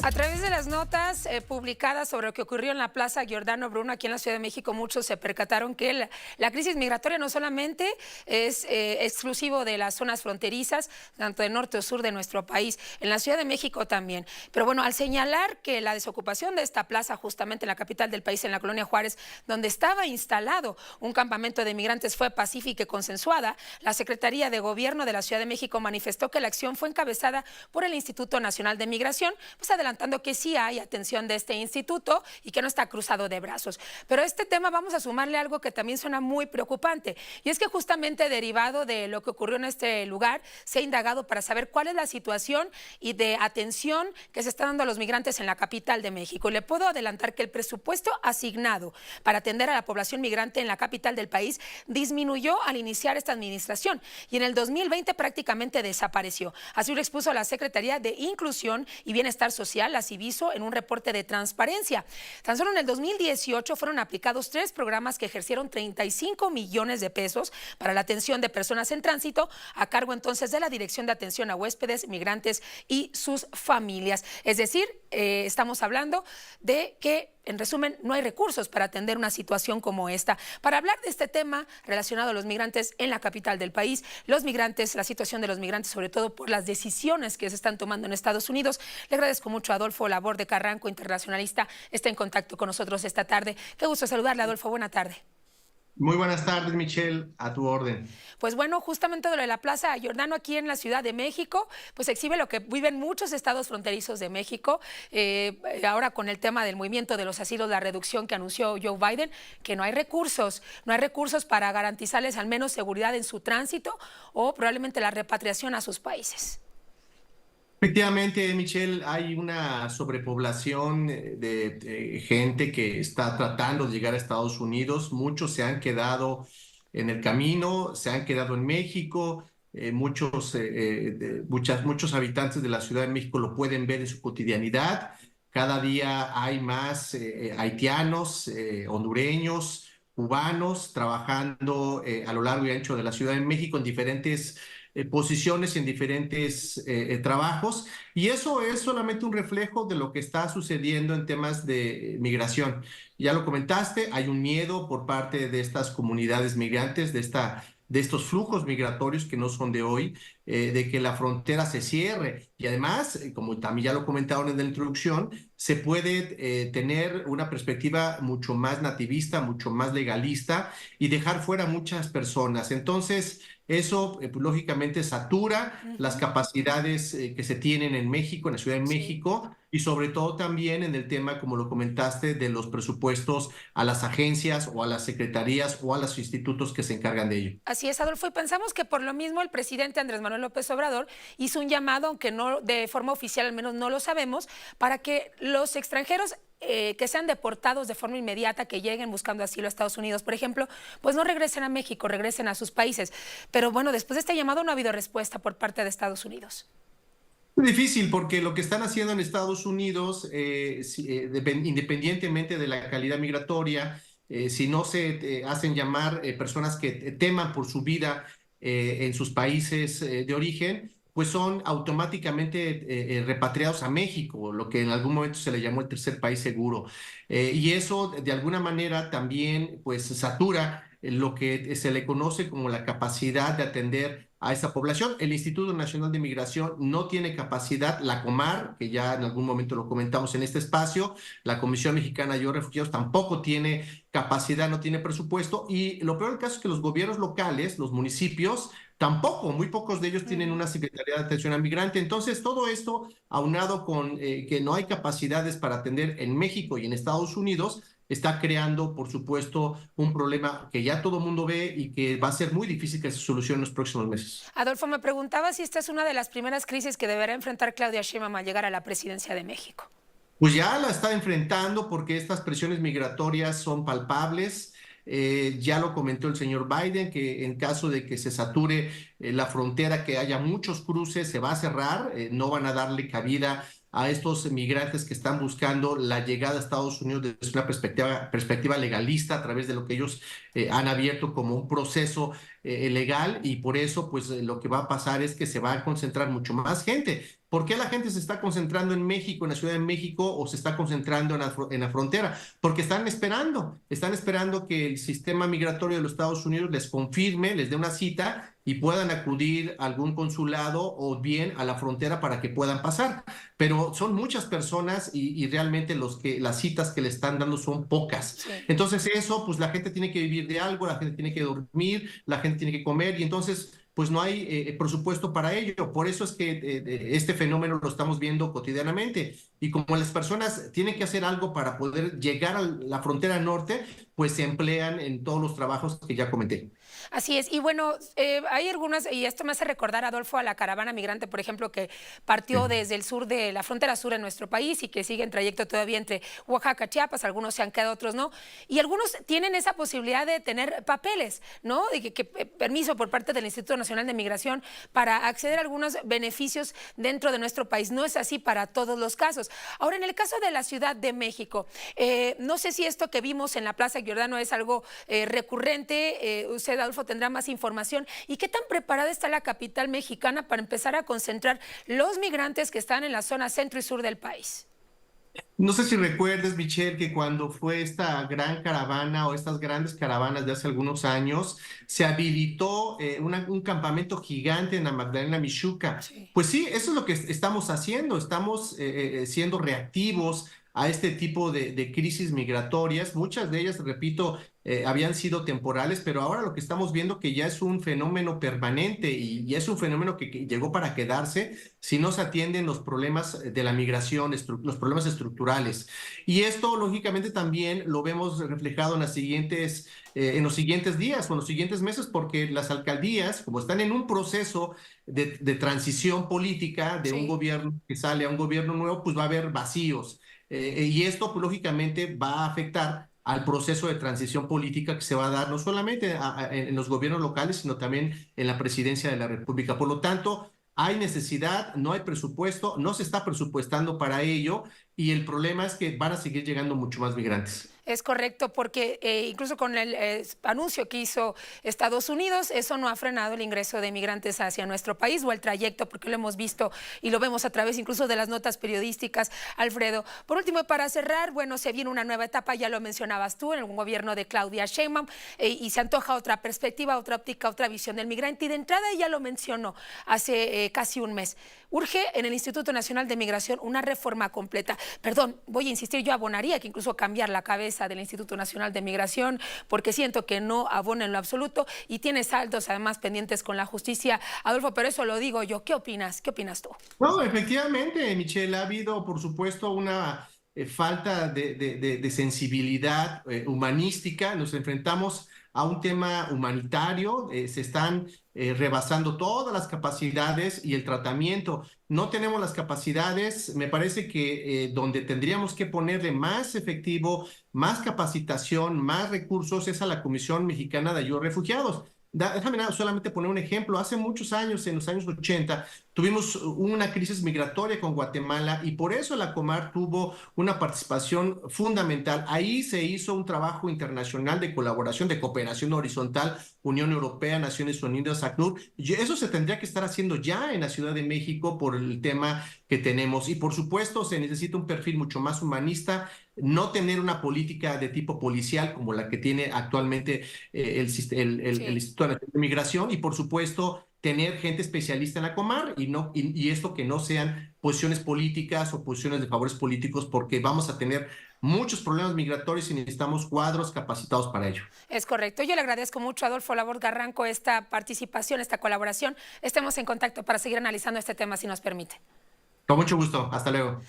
A través de las notas publicadas sobre lo que ocurrió en la Plaza Giordano Bruno aquí en la Ciudad de México, muchos se percataron que la crisis migratoria no solamente es exclusivo de las zonas fronterizas, tanto de norte o sur de nuestro país, en la Ciudad de México también. Pero bueno, al señalar que la desocupación de esta plaza, justamente en la capital del país, en la colonia Juárez, donde estaba instalado un campamento de migrantes, fue pacífica y consensuada, la Secretaría de Gobierno de la Ciudad de México manifestó que la acción fue encabezada por el Instituto Nacional de Migración, pues adelantando que sí hay atención de este instituto y que no está cruzado de brazos. Pero a este tema vamos a sumarle algo que también suena muy preocupante, y es que justamente derivado de lo que ocurrió en este lugar, se ha indagado para saber cuál es la situación y de atención que se está dando a los migrantes en la capital de México. Y le puedo adelantar que el presupuesto asignado para atender a la población migrante en la capital del país disminuyó al iniciar esta administración y en el 2020 prácticamente desapareció. Así lo expuso la Secretaría de Inclusión y Bienestar Social, la Civiso, en un reporte de transparencia. Tan solo en el 2018 fueron aplicados 3 programas que ejercieron 35 millones de pesos para la atención de personas en tránsito, a cargo entonces de la Dirección de Atención a Huéspedes, Migrantes y sus familias. Es decir, estamos hablando de que, en resumen, no hay recursos para atender una situación como esta. Para hablar de este tema relacionado a los migrantes en la capital del país, los migrantes, la situación de los migrantes, sobre todo por las decisiones que se están tomando en Estados Unidos, le agradezco mucho a Adolfo Laborde Carranco, internacionalista, está en contacto con nosotros esta tarde. Qué gusto saludarle, Adolfo. Buena tarde. Muy buenas tardes, Michelle, a tu orden. Pues bueno, justamente de lo de la Plaza Giordano aquí en la Ciudad de México, pues exhibe lo que viven muchos estados fronterizos de México, ahora con el tema del movimiento de los asilos, la reducción que anunció Joe Biden, que no hay recursos para garantizarles al menos seguridad en su tránsito o probablemente la repatriación a sus países. Efectivamente, Michelle, hay una sobrepoblación de gente que está tratando de llegar a Estados Unidos. Muchos se han quedado en el camino, se han quedado en México. Muchos habitantes de la Ciudad de México lo pueden ver en su cotidianidad. Cada día hay más haitianos, hondureños, cubanos trabajando a lo largo y ancho de la Ciudad de México en diferentes posiciones, en diferentes trabajos, y eso es solamente un reflejo de lo que está sucediendo en temas de migración. Ya lo comentaste, hay un miedo por parte de estas comunidades migrantes, de estos flujos migratorios que no son de hoy, de que la frontera se cierre. Y además, como también ya lo comentaron en la introducción, se puede tener una perspectiva mucho más nativista, mucho más legalista y dejar fuera muchas personas. Entonces, eso pues, lógicamente satura las capacidades que se tienen en México, en la Ciudad de Sí. México, y sobre todo también en el tema, como lo comentaste, de los presupuestos a las agencias o a las secretarías o a los institutos que se encargan de ello. Así es, Adolfo, y pensamos que por lo mismo el presidente Andrés Manuel López Obrador hizo un llamado, aunque no de forma oficial, al menos no lo sabemos, para que los extranjeros que sean deportados de forma inmediata, que lleguen buscando asilo a Estados Unidos, por ejemplo, pues no regresen a México, regresen a sus países. Pero bueno, después de este llamado no ha habido respuesta por parte de Estados Unidos. Muy difícil porque lo que están haciendo en Estados Unidos, independientemente de la calidad migratoria, si no se hacen llamar personas que teman por su vida en sus países de origen, pues son automáticamente repatriados a México, lo que en algún momento se le llamó el tercer país seguro. Y eso de alguna manera también pues satura lo que se le conoce como la capacidad de atender a esa población. El Instituto Nacional de Migración no tiene capacidad, la Comar, que ya en algún momento lo comentamos en este espacio, la Comisión Mexicana de Ayuda a Refugiados tampoco tiene capacidad, no tiene presupuesto, y lo peor del caso es que los gobiernos locales, los municipios, tampoco, muy pocos de ellos tienen una Secretaría de Atención al Migrante. Entonces, todo esto, aunado con que no hay capacidades para atender en México y en Estados Unidos, está creando, por supuesto, un problema que ya todo el mundo ve y que va a ser muy difícil que se solucione en los próximos meses. Adolfo, me preguntaba si esta es una de las primeras crisis que deberá enfrentar Claudia Sheinbaum al llegar a la presidencia de México. Pues ya la está enfrentando porque estas presiones migratorias son palpables. Ya lo comentó el señor Biden, que en caso de que se sature la frontera, que haya muchos cruces, se va a cerrar, no van a darle cabida a estos migrantes que están buscando la llegada a Estados Unidos desde una perspectiva legalista a través de lo que ellos han abierto como un proceso legal, y por eso pues lo que va a pasar es que se va a concentrar mucho más gente ¿Por qué la gente se está concentrando en México, en la Ciudad de México, o se está concentrando en la frontera? Porque están esperando que el sistema migratorio de los Estados Unidos les confirme, les dé una cita y puedan acudir a algún consulado o bien a la frontera para que puedan pasar. Pero son muchas personas y realmente las citas que le están dando son pocas. Sí. Entonces eso, pues la gente tiene que vivir de algo, la gente tiene que dormir, la gente tiene que comer y entonces pues no hay presupuesto para ello. Por eso es que este fenómeno lo estamos viendo cotidianamente. Y como las personas tienen que hacer algo para poder llegar a la frontera norte, pues se emplean en todos los trabajos que ya comenté. Así es. Y bueno, hay algunas, y esto me hace recordar, Adolfo, a la caravana migrante, por ejemplo, que partió desde el sur de la frontera sur de nuestro país y que sigue en trayecto todavía entre Oaxaca, Chiapas, algunos se han quedado, otros no. Y algunos tienen esa posibilidad de tener papeles, ¿no? De que permiso por parte del Instituto Nacional de Migración para acceder a algunos beneficios dentro de nuestro país. No es así para todos los casos. Ahora, en el caso de la Ciudad de México, no sé si esto que vimos en la Plaza Giordano es algo recurrente. Usted, Adolfo, tendrá más información. ¿Y qué tan preparada está la capital mexicana para empezar a concentrar los migrantes que están en la zona centro y sur del país? No sé si recuerdes, Michelle, que cuando fue esta gran caravana o estas grandes caravanas de hace algunos años, se habilitó un campamento gigante en la Magdalena Mixhuca. Sí. Pues sí, eso es lo que estamos haciendo, estamos siendo reactivos a este tipo de crisis migratorias. Muchas de ellas, repito, habían sido temporales, pero ahora lo que estamos viendo que ya es un fenómeno permanente y es un fenómeno que llegó para quedarse si no se atienden los problemas de la migración, los problemas estructurales. Y esto, lógicamente, también lo vemos reflejado en en los siguientes días o en los siguientes meses, porque las alcaldías, como están en un proceso de transición política de un Sí. gobierno que sale a un gobierno nuevo, pues va a haber vacíos. Y esto, pues, lógicamente, va a afectar al proceso de transición política que se va a dar no solamente en los gobiernos locales, sino también en la presidencia de la República. Por lo tanto, hay necesidad, no hay presupuesto, no se está presupuestando para ello y el problema es que van a seguir llegando mucho más migrantes. Es correcto, porque incluso con el anuncio que hizo Estados Unidos, eso no ha frenado el ingreso de migrantes hacia nuestro país o el trayecto, porque lo hemos visto y lo vemos a través incluso de las notas periodísticas, Alfredo. Por último, para cerrar, bueno, se viene una nueva etapa, ya lo mencionabas tú, en el gobierno de Claudia Sheinbaum, y se antoja otra perspectiva, otra óptica, otra visión del migrante. Y de entrada ella lo mencionó hace casi un mes. Urge en el Instituto Nacional de Migración una reforma completa. Perdón, voy a insistir, yo abonaría que incluso cambiar la cabeza del Instituto Nacional de Migración, porque siento que no abona en lo absoluto y tiene saldos además pendientes con la justicia. Adolfo, pero eso lo digo yo. ¿Qué opinas? ¿Qué opinas tú? No, efectivamente, Michelle, ha habido, por supuesto, una falta de sensibilidad humanística. Nos enfrentamos a un tema humanitario, se están rebasando todas las capacidades y el tratamiento. No tenemos las capacidades, me parece que donde tendríamos que ponerle más efectivo, más capacitación, más recursos es a la Comisión Mexicana de Ayuda a Refugiados. Déjame solamente poner un ejemplo. Hace muchos años, en los años 80, tuvimos una crisis migratoria con Guatemala y por eso la Comar tuvo una participación fundamental. Ahí se hizo un trabajo internacional de colaboración, de cooperación horizontal, Unión Europea, Naciones Unidas, ACNUR. Y eso se tendría que estar haciendo ya en la Ciudad de México por el tema que tenemos. Y por supuesto, se necesita un perfil mucho más humanista, no tener una política de tipo policial como la que tiene actualmente el Instituto Nacional de Migración y por supuesto tener gente especialista en la Comar y esto que no sean posiciones políticas o posiciones de favores políticos porque vamos a tener muchos problemas migratorios y necesitamos cuadros capacitados para ello. Es correcto. Yo le agradezco mucho a Adolfo Laborde Garranco esta participación, esta colaboración. Estemos en contacto para seguir analizando este tema si nos permite. Con mucho gusto. Hasta luego.